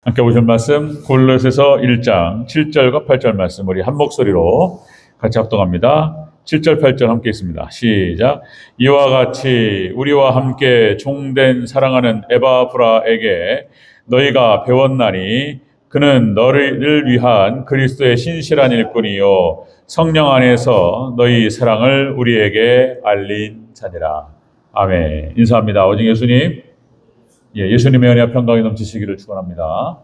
함께 보실 말씀 골로새서 1장 7절과 8절 말씀 우리 한 목소리로 같이 합독합니다. 7절 8절 함께 있습니다. 시작. 이와 같이 우리와 함께 종된 사랑하는 에바브라에게 너희가 배웠나니 그는 너를 위한 그리스도의 신실한 일꾼이요 성령 안에서 너희 사랑을 우리에게 알린 자니라. 아멘. 인사합니다. 오직 예수님. 예수님의 은혜와 평강이 넘치시기를 축원합니다.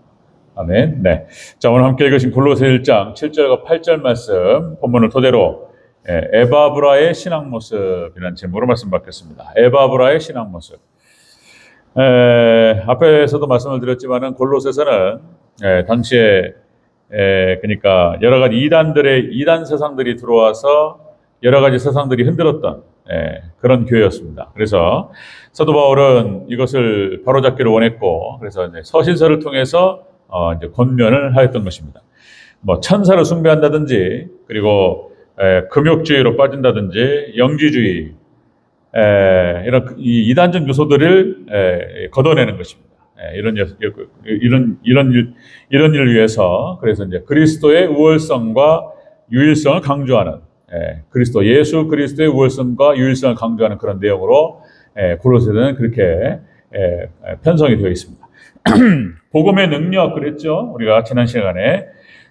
아멘. 네. 자, 오늘 함께 읽으신 골로새 1장 7절과 8절 말씀 본문을 토대로 에바브라의 신앙 모습이라는 제목으로 말씀 받겠습니다. 에바브라의 신앙 모습. 앞에서도 말씀을 드렸지만은 골로새서는 당시에 그러니까 여러 가지 이단 세상들이 들어와서 여러 가지 세상들이 흔들었던 그런 교회였습니다. 그래서 사도 바울은 이것을 바로잡기를 원했고, 그래서 이제 서신서를 통해서 이제 권면을 하였던 것입니다. 뭐 천사를 숭배한다든지, 그리고 금욕주의로 빠진다든지, 영지주의 이런 이단적 요소들을 걷어내는 것입니다. 이런 일을 위해서 그래서 이제 그리스도의 우월성과 유일성을 강조하는 예수 그리스도의 우월성과 유일성을 강조하는 그런 내용으로 골로새는 그렇게 편성이 되어 있습니다. 복음의 능력 그랬죠? 우리가 지난 시간에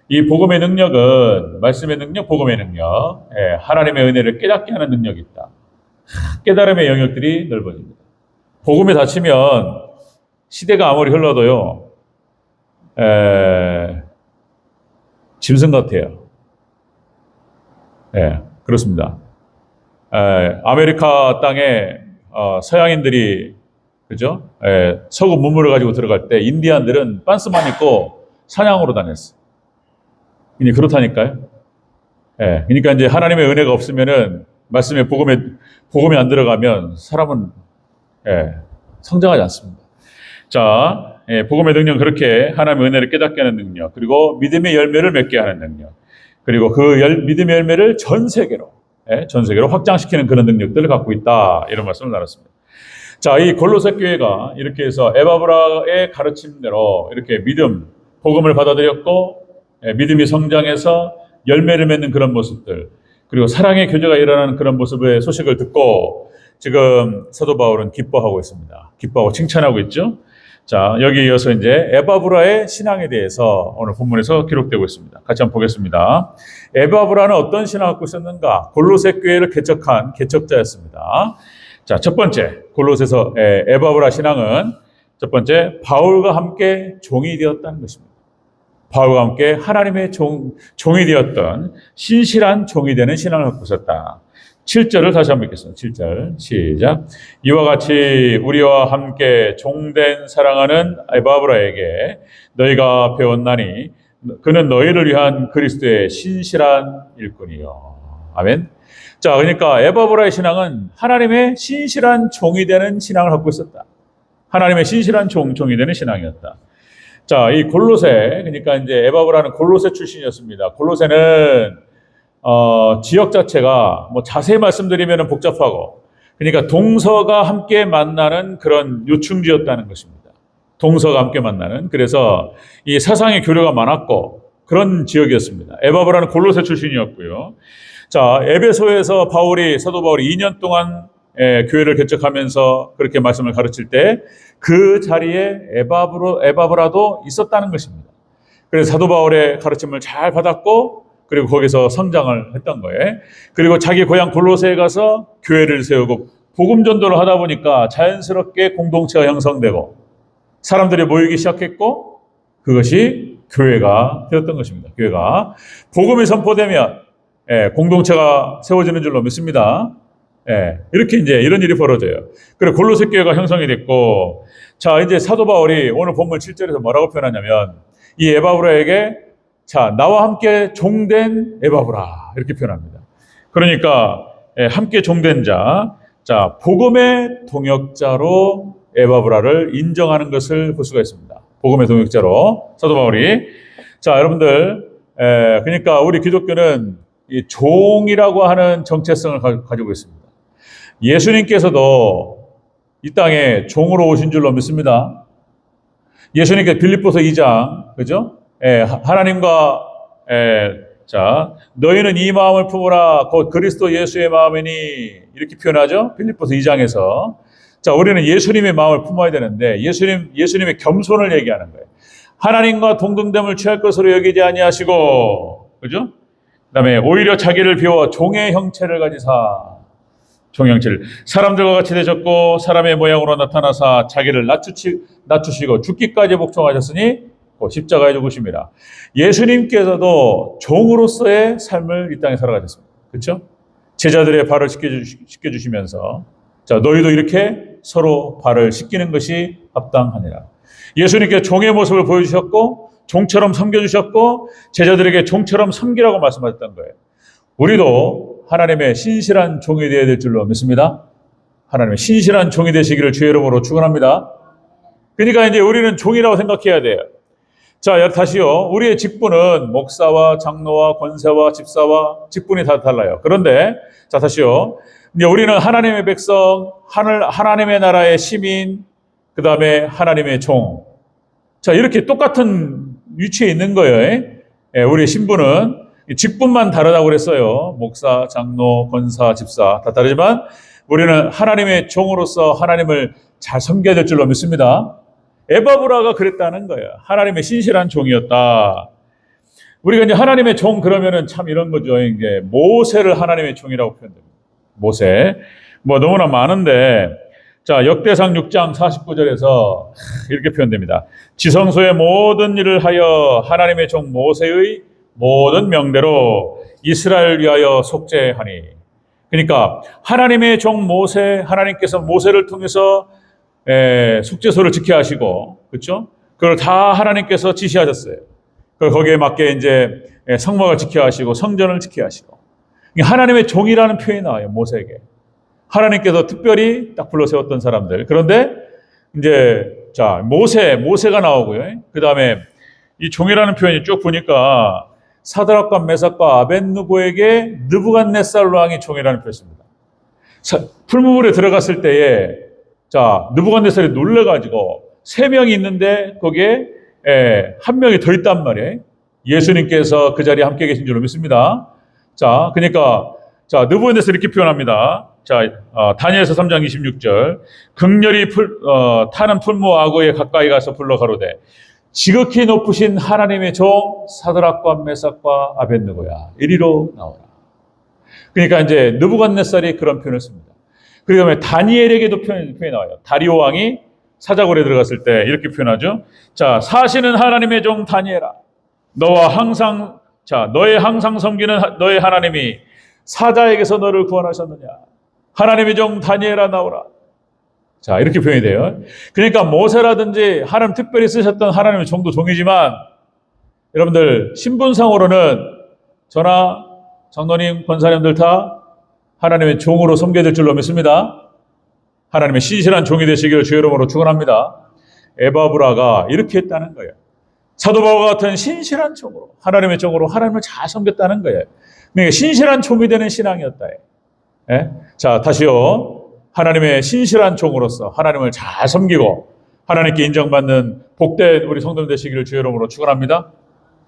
이 복음의 능력은 말씀의 능력, 복음의 능력, 하나님의 은혜를 깨닫게 하는 능력이 있다. 깨달음의 영역들이 넓어집니다. 복음에 닫히면 시대가 아무리 흘러도요, 짐승 같아요. 그렇습니다. 아메리카 땅에 서양인들이 그죠? 서구 문물을 가지고 들어갈 때 인디안들은 빤스만 입고 사냥으로 다녔어요. 그렇다니까요. 그러니까 이제 하나님의 은혜가 없으면은 말씀에 복음이 안 들어가면 사람은 성장하지 않습니다. 자, 복음의 능력은 그렇게 하나님의 은혜를 깨닫게 하는 능력, 그리고 믿음의 열매를 맺게 하는 능력, 그리고 그 믿음의 열매를 전 세계로 확장시키는 그런 능력들을 갖고 있다. 이런 말씀을 나눴습니다. 자, 이 골로새 교회가 이렇게 해서 에바브라의 가르침대로 이렇게 복음을 받아들였고, 믿음이 성장해서 열매를 맺는 그런 모습들, 그리고 사랑의 교제가 일어나는 그런 모습의 소식을 듣고 지금 사도 바울은 기뻐하고 있습니다. 기뻐하고 칭찬하고 있죠. 자, 여기 이어서 이제 에바브라의 신앙에 대해서 오늘 본문에서 기록되고 있습니다. 같이 한번 보겠습니다. 에바브라는 어떤 신앙을 갖고 있었는가? 골로새 교회를 개척한 개척자였습니다. 자, 첫 번째, 골로새서 에바브라 신앙은 첫 번째, 바울과 함께 종이 되었다는 것입니다. 바울과 함께 하나님의 종이 되었던 신실한 종이 되는 신앙을 갖고 있었다. 7절을 다시 한번 읽겠습니다. 7절 시작. 이와 같이 우리와 함께 종된 사랑하는 에바브라에게 너희가 배웠나니 그는 너희를 위한 그리스도의 신실한 일꾼이요. 아멘. 자, 그러니까 에바브라의 신앙은 하나님의 신실한 종이 되는 신앙을 갖고 있었다. 하나님의 신실한 종이 되는 신앙이었다. 자, 이 골로새, 그러니까 이제 에바브라는 골로새 출신이었습니다. 골로새는 지역 자체가 뭐 자세히 말씀드리면 복잡하고, 그러니까 동서가 함께 만나는 그런 요충지였다는 것입니다. 동서가 함께 만나는. 그래서 이 사상의 교류가 많았고 그런 지역이었습니다. 에바브라는 골로새 출신이었고요. 자, 에베소에서 사도 바울이 2년 동안 교회를 개척하면서 그렇게 말씀을 가르칠 때 그 자리에 에바브라도 있었다는 것입니다. 그래서 사도 바울의 가르침을 잘 받았고, 그리고 거기서 성장을 했던 거예요. 그리고 자기 고향 골로새에 가서 교회를 세우고 복음 전도를 하다 보니까 자연스럽게 공동체가 형성되고 사람들이 모이기 시작했고, 그것이 교회가 되었던 것입니다. 교회가 복음이 선포되면 공동체가 세워지는 줄로 믿습니다. 이렇게 이제 이런 일이 벌어져요. 그리고 골로새 교회가 형성이 됐고, 자, 이제 사도 바울이 오늘 본문 7절에서 뭐라고 표현하냐면, 이 에바브라에게 자, 나와 함께 종된 에바브라 이렇게 표현합니다. 그러니까 함께 종된 자, 복음의 동역자로 에바브라를 인정하는 것을 볼 수가 있습니다. 복음의 동역자로 사도 바울이. 자, 여러분들, 그러니까 우리 기독교는 이 종이라고 하는 정체성을 가지고 있습니다. 예수님께서도 이 땅에 종으로 오신 줄로 믿습니다. 예수님께 빌립보서 2장, 그죠? 하나님과, 자, 너희는 이 마음을 품으라, 곧 그리스도 예수의 마음이니, 이렇게 표현하죠? 빌립보서 2장에서. 자, 우리는 예수님의 마음을 품어야 되는데, 예수님의 겸손을 얘기하는 거예요. 하나님과 동등됨을 취할 것으로 여기지 아니하시고, 그죠? 그 다음에 오히려 자기를 비워 종의 형체를 가지사, 종의 형체를 사람들과 같이 되셨고 사람의 모양으로 나타나사 자기를 낮추시고 죽기까지 복종하셨으니 십자가에 죽으십니다. 예수님께서도 종으로서의 삶을 이 땅에 살아가셨습니다. 그렇죠? 제자들의 발을 씻겨주시면서 자, 너희도 이렇게 서로 발을 씻기는 것이 합당하니라. 예수님께 종의 모습을 보여주셨고 종처럼 섬겨주셨고 제자들에게 종처럼 섬기라고 말씀하셨던 거예요. 우리도 하나님의 신실한 종이 되어야 될 줄로 믿습니다. 하나님의 신실한 종이 되시기를 주의 이름으로 축원합니다. 그러니까 이제 우리는 종이라고 생각해야 돼요. 자, 다시요. 우리의 직분은 목사와 장로와 권사와 집사와 직분이 다 달라요. 그런데 자, 다시요. 이제 우리는 하나님의 백성, 하나님의 나라의 시민, 그 다음에 하나님의 종. 자, 이렇게 똑같은 위치에 있는 거예요. 우리의 신분은 직분만 다르다고 그랬어요. 목사, 장로, 권사, 집사 다 다르지만 우리는 하나님의 종으로서 하나님을 잘 섬겨야 될 줄로 믿습니다. 에바브라가 그랬다는 거예요. 하나님의 신실한 종이었다. 우리가 이제 하나님의 종 그러면은 참 이런 거죠. 이게 모세를 하나님의 종이라고 표현됩니다. 모세. 뭐 너무나 많은데 자, 역대상 6장 49절에서 이렇게 표현됩니다. 지성소의 모든 일을 하여 하나님의 종 모세의 모든 명대로 이스라엘 위하여 속죄하니. 그러니까 하나님의 종 모세, 하나님께서 모세를 통해서 속죄소를 지켜야 하시고, 그렇죠? 그걸 다 하나님께서 지시하셨어요. 거기에 맞게 이제 성막을 지켜야 하시고 성전을 지켜야 하시고. 하나님의 종이라는 표현이 나와요, 모세에게. 하나님께서 특별히 딱 불러 세웠던 사람들. 그런데 이제 자, 모세가 나오고요. 그다음에 이 종이라는 표현이 쭉 보니까 사드락과 메삭과 아벳느고에게 느부갓네살 왕이 종이라는 표현입니다. 풀무불에 들어갔을 때에 자, 느부갓네살이 놀래가지고 3명이 있는데 거기에 1명이 더 있단 말이에요. 예수님께서 그 자리에 함께 계신 줄로 믿습니다. 자, 그러니까 자, 느부갓네살이 이렇게 표현합니다. 자, 다니엘서 3장 26절 극렬히 타는 풀무 아구에 가까이 가서 불러 가로되 지극히 높으신 하나님의 종 사드락과 메삭과 아벳느고야 이리로 나오라. 그러니까 이제 느부갓네살이 그런 표현을 씁니다. 그다음에 다니엘에게도 표현이 나와요. 다리오 왕이 사자굴에 들어갔을 때 이렇게 표현하죠. 자, 사시는 하나님의 종 다니엘아, 너의 항상 섬기는 너의 하나님이 사자에게서 너를 구원하셨느냐. 하나님의 종 다니엘아 나오라. 자, 이렇게 표현이 돼요. 그러니까 모세라든지 하나님 특별히 쓰셨던 하나님의 종도 종이지만 여러분들 신분상으로는 저나 장로님, 권사님들 다 하나님의 종으로 섬겨야 될 줄로 믿습니다. 하나님의 신실한 종이 되시기를 주의 이름으로 축원합니다. 에바브라가 이렇게 했다는 거예요. 사도 바울과 같은 신실한 종으로 하나님의 종으로 하나님을 잘 섬겼다는 거예요. 그러니까 신실한 종이 되는 신앙이었다. 예? 자, 다시요. 하나님의 신실한 종으로서 하나님을 잘 섬기고 하나님께 인정받는 복된 우리 성도들 되시기를 주의 이름으로 축원합니다.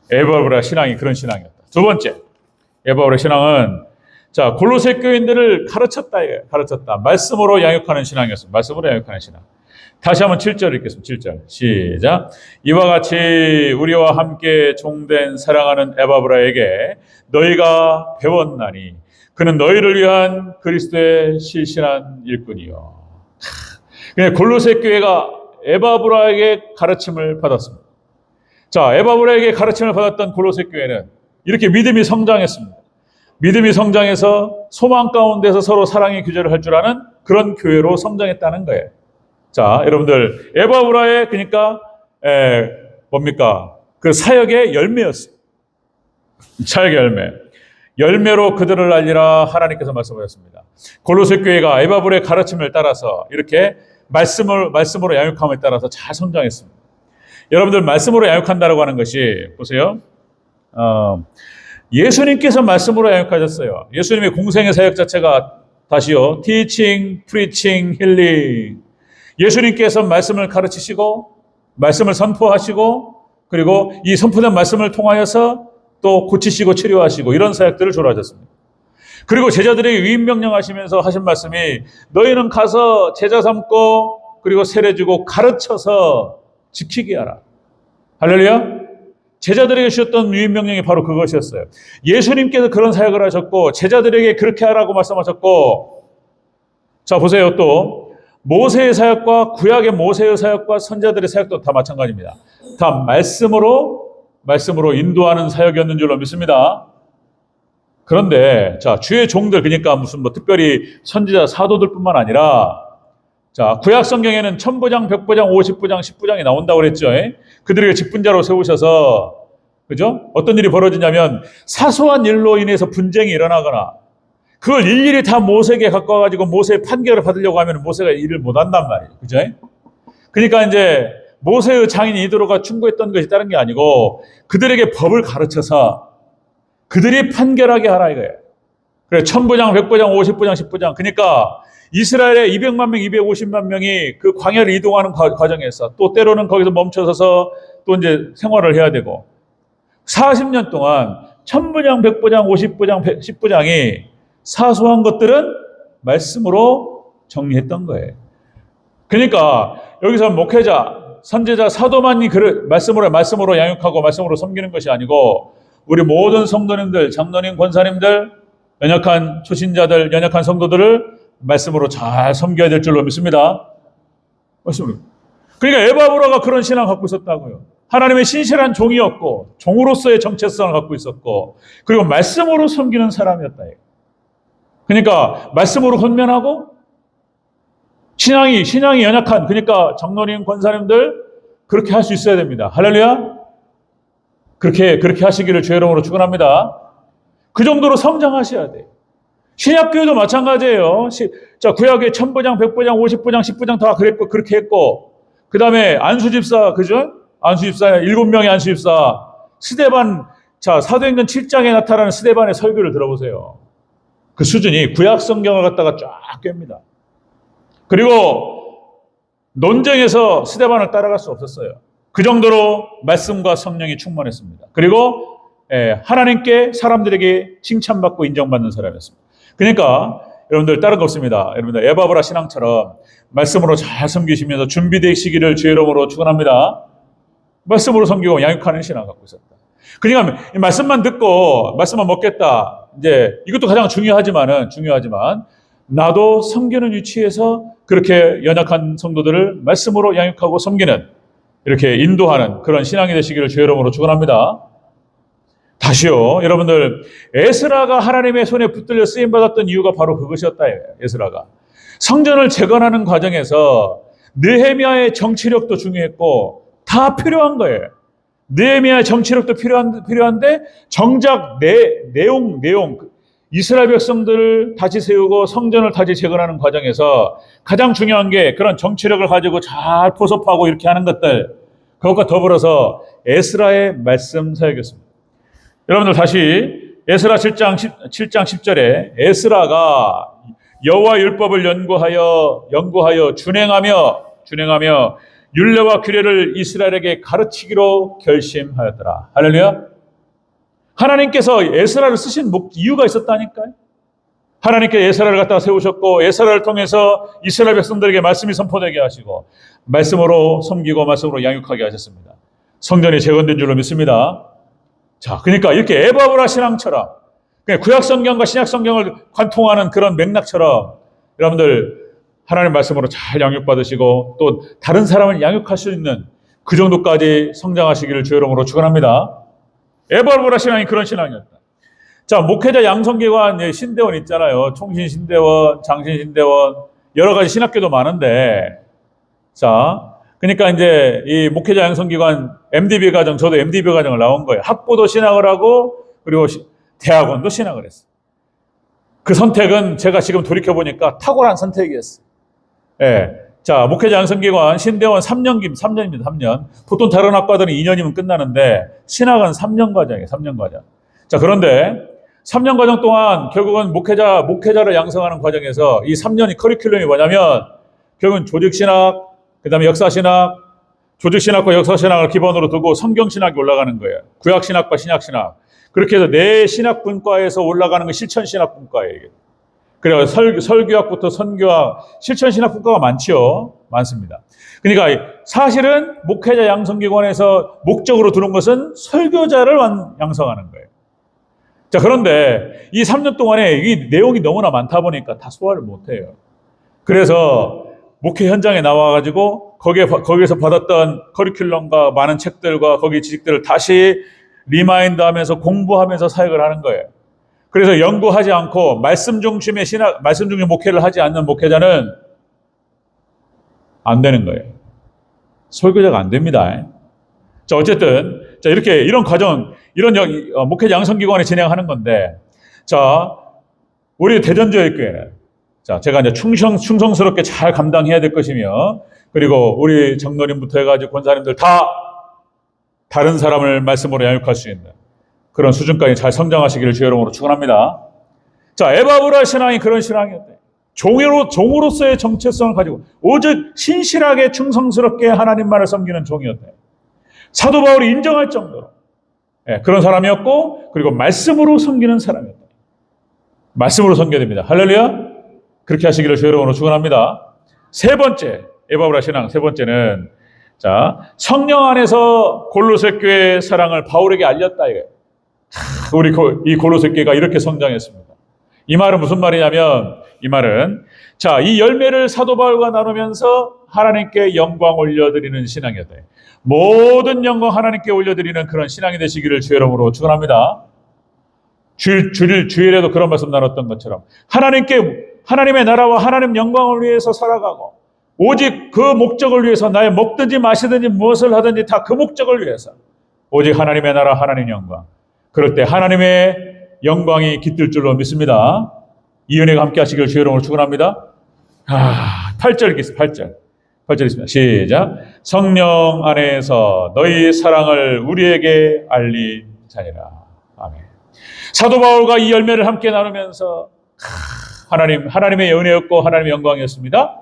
에바브라 신앙이 그런 신앙이었다. 두 번째, 에바브라 신앙은 자, 골로새 교인들을 가르쳤다. 말씀으로 양육하는 신앙이었습니다. 말씀으로 양육하는 신앙. 다시 한번 7절 읽겠습니다. 7절 시작. 이와 같이 우리와 함께 종된 사랑하는 에바브라에게 너희가 배웠나니 그는 너희를 위한 그리스도의 실신한 일꾼이요. 골로새 교회가 에바브라에게 가르침을 받았습니다. 자, 에바브라에게 가르침을 받았던 골로새 교회는 이렇게 믿음이 성장했습니다. 믿음이 성장해서 소망 가운데서 서로 사랑의 교제를 할 줄 아는 그런 교회로 성장했다는 거예요. 자, 여러분들 에바브라의 그러니까 뭡니까? 그 사역의 열매였어요. 사역의 열매. 열매로 그들을 알리라 하나님께서 말씀하셨습니다. 골로새 교회가 에바브라의 가르침을 따라서 이렇게 말씀으로 양육함에 따라서 잘 성장했습니다. 여러분들 말씀으로 양육한다라고 하는 것이 보세요. 예수님께서 말씀으로 양육하셨어요. 예수님의 공생의 사역 자체가 다시요. teaching, preaching, healing. 예수님께서 말씀을 가르치시고 말씀을 선포하시고 그리고 이 선포된 말씀을 통하여서 또 고치시고 치료하시고 이런 사역들을 주로 하셨습니다. 그리고 제자들에게 위임 명령하시면서 하신 말씀이 너희는 가서 제자 삼고 그리고 세례 주고 가르쳐서 지키게 하라. 할렐루야. 제자들에게 주셨던 위임 명령이 바로 그것이었어요. 예수님께서 그런 사역을 하셨고 제자들에게 그렇게 하라고 말씀하셨고, 자 보세요. 또 모세의 사역과 구약의 모세의 사역과 선자들의 사역도 다 마찬가지입니다. 다 말씀으로 인도하는 사역이었는 줄로 믿습니다. 그런데 자 주의 종들, 그러니까 무슨 뭐 특별히 선지자 사도들뿐만 아니라 자 구약 성경에는 1000부장, 100부장, 50부장, 10부장이 나온다고 그랬죠. 그들에게 직분자로 세우셔서, 그죠? 어떤 일이 벌어지냐면 사소한 일로 인해서 분쟁이 일어나거나 그걸 일일이 다 모세에게 갖고 와가지고 모세의 판결을 받으려고 하면 모세가 일을 못한단 말이에요. 그죠? 그러니까 이제 모세의 장인 이드로가 충고했던 것이 다른 게 아니고 그들에게 법을 가르쳐서 그들이 판결하게 하라 이거예요. 그래 1000부장, 100부장, 50부장, 10부장. 그러니까 이스라엘의 200만 명, 250만 명이 그 광야를 이동하는 과정에서 또 때로는 거기서 멈춰서서 또 이제 생활을 해야 되고 40년 동안 1000부장, 100부장, 50부장, 10부장이 사소한 것들은 말씀으로 정리했던 거예요. 그러니까 여기서 목회자, 선지자, 사도만이 말씀으로 양육하고 말씀으로 섬기는 것이 아니고 우리 모든 성도님들, 장로님, 권사님들, 연약한 초신자들, 연약한 성도들을 말씀으로 잘 섬겨야 될 줄로 믿습니다. 말씀으로. 그러니까 에바브라가 그런 신앙을 갖고 있었다고요. 하나님의 신실한 종이었고 종으로서의 정체성을 갖고 있었고 그리고 말씀으로 섬기는 사람이었다. 그러니까 말씀으로 헌면하고 신앙이 연약한, 그러니까 장로님, 권사님들 그렇게 할 수 있어야 됩니다. 할렐루야. 그렇게 하시기를 주의 이름으로 축원합니다. 그 정도로 성장하셔야 돼요. 신약교회도 마찬가지예요. 자, 구약에 1000부장, 100부장, 50부장, 10부장 다 그렇게 했고, 그 다음에 안수집사, 그죠? 안수집사, 7명의 안수집사, 스데반, 자, 사도행전 7장에 나타나는 스데반의 설교를 들어보세요. 그 수준이 구약 성경을 갖다가 쫙 꿰입니다. 그리고 논쟁에서 스데반을 따라갈 수 없었어요. 그 정도로 말씀과 성령이 충만했습니다. 그리고 하나님께 사람들에게 칭찬받고 인정받는 사람이었습니다. 그러니까 여러분들 다른 거 없습니다. 여러분들 에바브라 신앙처럼 말씀으로 잘 섬기시면서 준비되시기를 주의 이름으로 축원합니다. 말씀으로 섬기고 양육하는 신앙을 갖고 있었다. 그러니까 말씀만 듣고 말씀만 먹겠다. 이제 이것도 가장 중요하지만 나도 섬기는 위치에서 그렇게 연약한 성도들을 말씀으로 양육하고 섬기는, 이렇게 인도하는 그런 신앙이 되시기를 주의 이름으로 축원합니다. 다시요, 여러분들, 에스라가 하나님의 손에 붙들려 쓰임받았던 이유가 바로 그것이었다. 에스라가 성전을 재건하는 과정에서 느헤미야의 정치력도 중요했고 다 필요한 거예요. 느헤미야의 정치력도 필요한데 정작 내용 이스라엘 백성들을 다시 세우고 성전을 다시 재건하는 과정에서 가장 중요한 게 그런 정치력을 가지고 잘 포섭하고 이렇게 하는 것들, 그것과 더불어서 에스라의 말씀 사역이었습니다. 여러분들 다시 에스라 7장 10절에 에스라가 여호와 율법을 연구하여 준행하며 율례와 규례를 이스라엘에게 가르치기로 결심하였더라. 할렐루야. 하나님께서 에스라를 쓰신 이유가 있었다니까요. 하나님께서 에스라를 갖다가 세우셨고 에스라를 통해서 이스라엘 백성들에게 말씀이 선포되게 하시고 말씀으로 섬기고 말씀으로 양육하게 하셨습니다. 성전이 재건된 줄로 믿습니다. 자, 그러니까 이렇게 에바브라 신앙처럼 구약 성경과 신약 성경을 관통하는 그런 맥락처럼 여러분들 하나님 말씀으로 잘 양육받으시고 또 다른 사람을 양육할 수 있는 그 정도까지 성장하시기를 주의 이름으로 축원합니다. 에바브라 신앙이 그런 신앙이었다. 자, 목회자 양성기관 신대원 있잖아요. 총신신대원, 장신신대원, 여러 가지 신학교도 많은데, 자, 그러니까 이제 이 목회자 양성기관 MDB 과정, 저도 MDB 과정을 나온 거예요. 학부도 신학을 하고 그리고 대학원도 신학을 했어요. 그 선택은 제가 지금 돌이켜보니까 탁월한 선택이었어요. 예. 자, 목회자 양성기관 신대원 3년입니다. 3년. 보통 다른 학과들은 2년이면 끝나는데 신학은 3년 과정이에요. 3년 과정. 자, 그런데 3년 과정 동안 결국은 목회자를 양성하는 과정에서 이 3년의 커리큘럼이 뭐냐면 결국은 조직신학, 그 다음에 역사신학, 조직신학과 역사신학을 기본으로 두고 성경신학이 올라가는 거예요. 구약신학과 신약신학. 그렇게 해서 네 신학분과에서 올라가는 건 실천신학분과예요. 이게. 그래서 설교학부터 선교학, 실천신학분과가 많지요. 많습니다. 그러니까 사실은 목회자 양성기관에서 목적으로 두는 것은 설교자를 양성하는 거예요. 자, 그런데 이 3년 동안에 이 내용이 너무나 많다 보니까 다 소화를 못해요. 그래서 목회 현장에 나와가지고 거기에서 받았던 커리큘럼과 많은 책들과 거기 지식들을 다시 리마인드 하면서 공부하면서 사역을 하는 거예요. 그래서 연구하지 않고 말씀 중심의 목회를 하지 않는 목회자는 안 되는 거예요. 설교자가 안 됩니다. 자, 어쨌든, 자, 이런 과정, 목회 양성기관에 진행하는 건데, 자, 우리 대전교회는, 자, 제가 이제 충성스럽게 잘 감당해야 될 것이며, 그리고 우리 장로님부터 해가지고 권사님들 다 다른 사람을 말씀으로 양육할 수 있는 그런 수준까지 잘 성장하시기를 주의 이름으로 축원합니다. 자, 에바브라 신앙이 그런 신앙이었대. 종으로서의 정체성을 가지고 오직 신실하게 충성스럽게 하나님만을 섬기는 종이었대. 사도 바울이 인정할 정도로 그런 사람이었고, 그리고 말씀으로 섬기는 사람이었대. 말씀으로 섬겨야 됩니다. 할렐루야. 그렇게 하시기를 주의 이름으로 축원합니다. 세 번째, 에바브라 신앙 세 번째는, 자, 성령 안에서 골로새 교회의 사랑을 바울에게 알렸다 이거예요. 우리 이 골로새 교회가 이렇게 성장했습니다. 이 말은 무슨 말이냐면, 이 말은, 자, 이 열매를 사도 바울과 나누면서 하나님께 영광 올려드리는 신앙이었다. 모든 영광 하나님께 올려드리는 그런 신앙이 되시기를 주의 이름으로 축원합니다. 주일에도 그런 말씀 나눴던 것처럼 하나님의 나라와 하나님 영광을 위해서 살아가고, 오직 그 목적을 위해서 나의 먹든지 마시든지 무엇을 하든지 다 그 목적을 위해서 오직 하나님의 나라, 하나님 영광. 그럴 때 하나님의 영광이 깃들 줄로 믿습니다. 이 은혜가 함께 하시길 주의 이름으로 축원합니다. 8절 있겠습니다. 8절 있습니다. 시작. 성령 안에서 너희 사랑을 우리에게 알린 자니라. 아멘. 사도 바울과 이 열매를 함께 나누면서 하나님의 은혜였고 하나님의 영광이었습니다.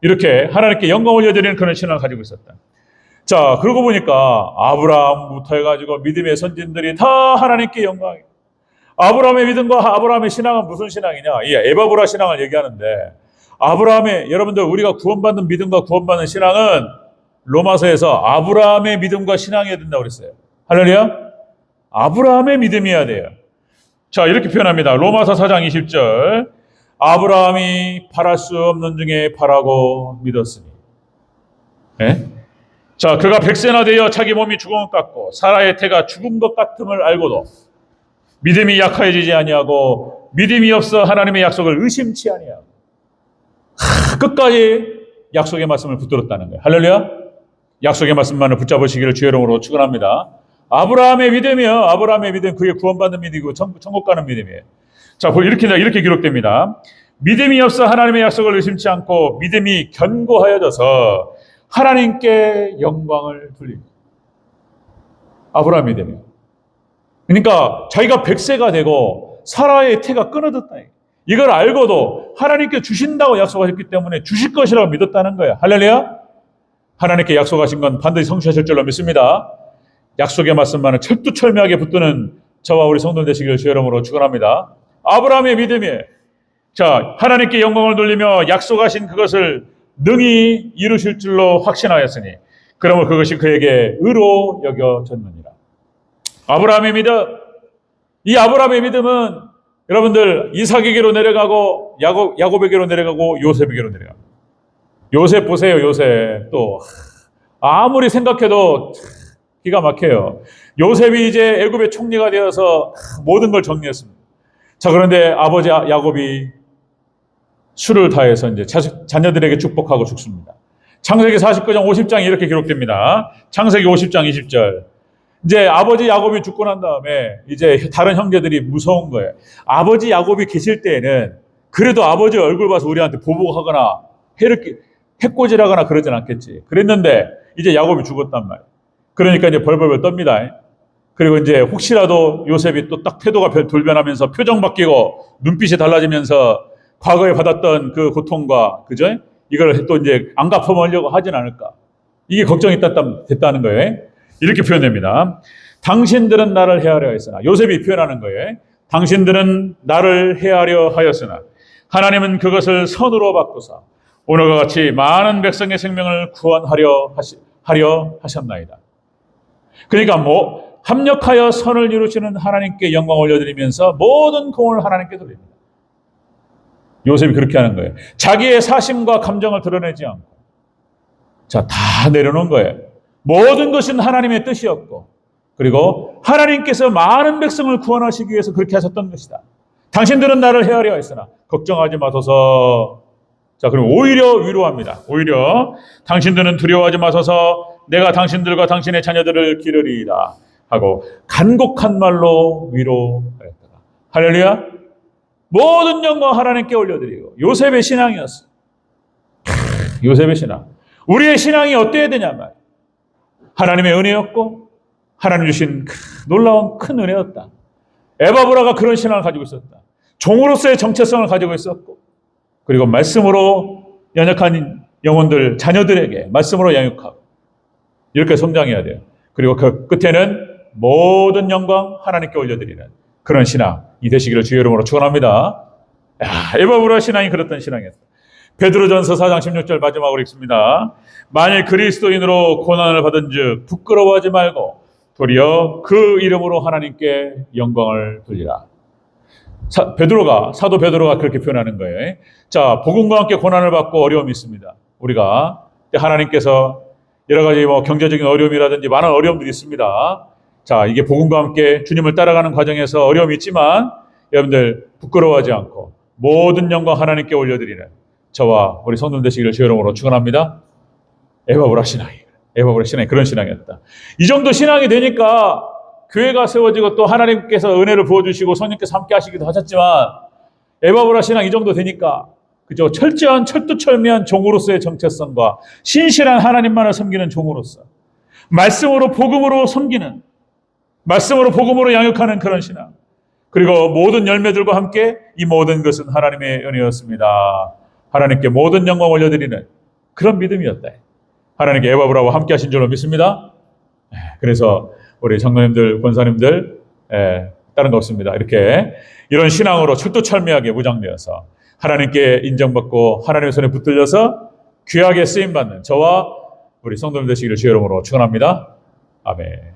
이렇게 하나님께 영광 올려드리는 그런 신앙을 가지고 있었다. 자, 그러고 보니까 아브라함부터 해가지고 믿음의 선진들이 다 하나님께 영광이에요. 아브라함의 믿음과 아브라함의 신앙은 무슨 신앙이냐? 이 에바브라 신앙을 얘기하는데, 여러분들 우리가 구원받는 믿음과 구원받는 신앙은 로마서에서 아브라함의 믿음과 신앙이어야 된다고 그랬어요. 할렐루야? 아브라함의 믿음이어야 돼요. 자, 이렇게 표현합니다. 로마서 4장 20절. 아브라함이 바랄 수 없는 중에 바라고 믿었으니. 네? 자, 그가 100세나 되어 자기 몸이 죽은 것 같고 사라의 태가 죽은 것 같음을 알고도 믿음이 약해지지 아니하고 믿음이 없어 하나님의 약속을 의심치 아니하고 끝까지 약속의 말씀을 붙들었다는 거예요. 할렐루야. 약속의 말씀만을 붙잡으시기를 주의 이름으로 축원합니다. 아브라함의 믿음이요. 아브라함의 믿음, 그게 구원받는 믿음이고 천국 가는 믿음이에요. 자, 이렇게 기록됩니다. 믿음이 없어 하나님의 약속을 의심치 않고 믿음이 견고하여져서 하나님께 영광을 돌리고. 아브라함 믿음이요. 그러니까 자기가 100세가 되고 사라의 태가 끊어졌다. 이걸 알고도 하나님께 주신다고 약속하셨기 때문에 주실 것이라고 믿었다는 거예요. 할렐루야. 하나님께 약속하신 건 반드시 성취하실 줄로 믿습니다. 약속의 말씀만을 철두철미하게 붙드는 저와 우리 성도 되시기를 주의 이름으로 축원합니다. 아브라함의 믿음이에요. 자, 하나님께 영광을 돌리며 약속하신 그것을 능히 이루실 줄로 확신하였으니 그러므로 그것이 그에게 의로 여겨졌느니라. 아브라함의 믿음. 이 아브라함의 믿음은 여러분들 이삭에게로 내려가고 야곱에게로 내려가고 요셉에게로 내려가고. 요셉 보세요. 요셉 또 아무리 생각해도 기가 막혀요. 요셉이 이제 애굽의 총리가 되어서 모든 걸 정리했습니다. 자, 그런데 아버지 야곱이 수를 다해서 이제 자녀들에게 축복하고 죽습니다. 창세기 49장 50장이 이렇게 기록됩니다. 창세기 50장 20절. 이제 아버지 야곱이 죽고 난 다음에 이제 다른 형제들이 무서운 거예요. 아버지 야곱이 계실 때에는 그래도 아버지 얼굴 봐서 우리한테 보복하거나 해코지하거나 그러진 않겠지. 그랬는데 이제 야곱이 죽었단 말이에요. 그러니까 이제 벌벌벌 떱니다. 그리고 이제 혹시라도 요셉이 또 딱 태도가 돌변하면서 표정 바뀌고 눈빛이 달라지면서 과거에 받았던 그 고통과, 그죠? 이걸 또 이제 안 갚아먹으려고 하진 않을까. 이게 걱정이 됐다는 거예요. 이렇게 표현됩니다. 당신들은 나를 해하려 했으나, 요셉이 표현하는 거예요. 당신들은 나를 해하려 하였으나 하나님은 그것을 선으로 바꾸사 오늘과 같이 많은 백성의 생명을 구원하려 하셨나이다. 그러니까 합력하여 선을 이루시는 하나님께 영광 올려드리면서 모든 공을 하나님께 돌립니다. 요셉이 그렇게 하는 거예요. 자기의 사심과 감정을 드러내지 않고 다 내려놓은 거예요. 모든 것은 하나님의 뜻이었고, 그리고 하나님께서 많은 백성을 구원하시기 위해서 그렇게 하셨던 것이다. 당신들은 나를 헤아려 했으나 걱정하지 마소서. 그럼 오히려 위로합니다. 오히려 당신들은 두려워하지 마소서. 내가 당신들과 당신의 자녀들을 기르리이다 하고 간곡한 말로 위로하였다. 할렐루야. 모든 영광 하나님께 올려드리고, 요셉의 신앙이었어. 요셉의 신앙. 우리의 신앙이 어때야 되냐 말. 하나님의 은혜였고 하나님 주신 놀라운 큰 은혜였다. 에바브라가 그런 신앙을 가지고 있었다. 종으로서의 정체성을 가지고 있었고, 그리고 말씀으로 연약한 영혼들, 자녀들에게 말씀으로 양육하고 이렇게 성장해야 돼요. 그리고 그 끝에는 모든 영광 하나님께 올려드리는 그런 신앙이 되시기를 주의 이름으로 축원합니다. 에바브라 신앙이 그랬던 신앙이었다. 베드로전서 4장 16절 마지막으로 읽습니다. 만일 그리스도인으로 고난을 받은 즉 부끄러워하지 말고 도리어 그 이름으로 하나님께 영광을 돌리라. 사도 베드로가 그렇게 표현하는 거예요. 복음과 함께 고난을 받고 어려움이 있습니다. 우리가 하나님께서 여러 가지 경제적인 어려움이라든지 많은 어려움들이 있습니다. 이게 복음과 함께 주님을 따라가는 과정에서 어려움이 있지만 여러분들 부끄러워하지 않고 모든 영광 하나님께 올려드리는 저와 우리 성도들 되시기를 주의 이름으로 축원합니다. 에바브라 신앙이 그런 신앙이었다. 이 정도 신앙이 되니까 교회가 세워지고 또 하나님께서 은혜를 부어주시고 성령께서 함께 하시기도 하셨지만, 에바브라 신앙 이 정도 되니까 그죠? 철두철미한 종으로서의 정체성과 신실한 하나님만을 섬기는 종으로서 말씀으로 복음으로 섬기는, 말씀으로 복음으로 양육하는 그런 신앙, 그리고 모든 열매들과 함께 이 모든 것은 하나님의 은혜였습니다. 하나님께 모든 영광 올려드리는 그런 믿음이었다. 하나님께 에바브라와 함께 하신 줄로 믿습니다. 그래서 우리 장로님들, 권사님들 다른 거 없습니다. 이런 신앙으로 철두철미하게 무장되어서 하나님께 인정받고 하나님의 손에 붙들려서 귀하게 쓰임받는 저와 우리 성도님 되시기를 주의 이름으로 축원합니다. 아멘.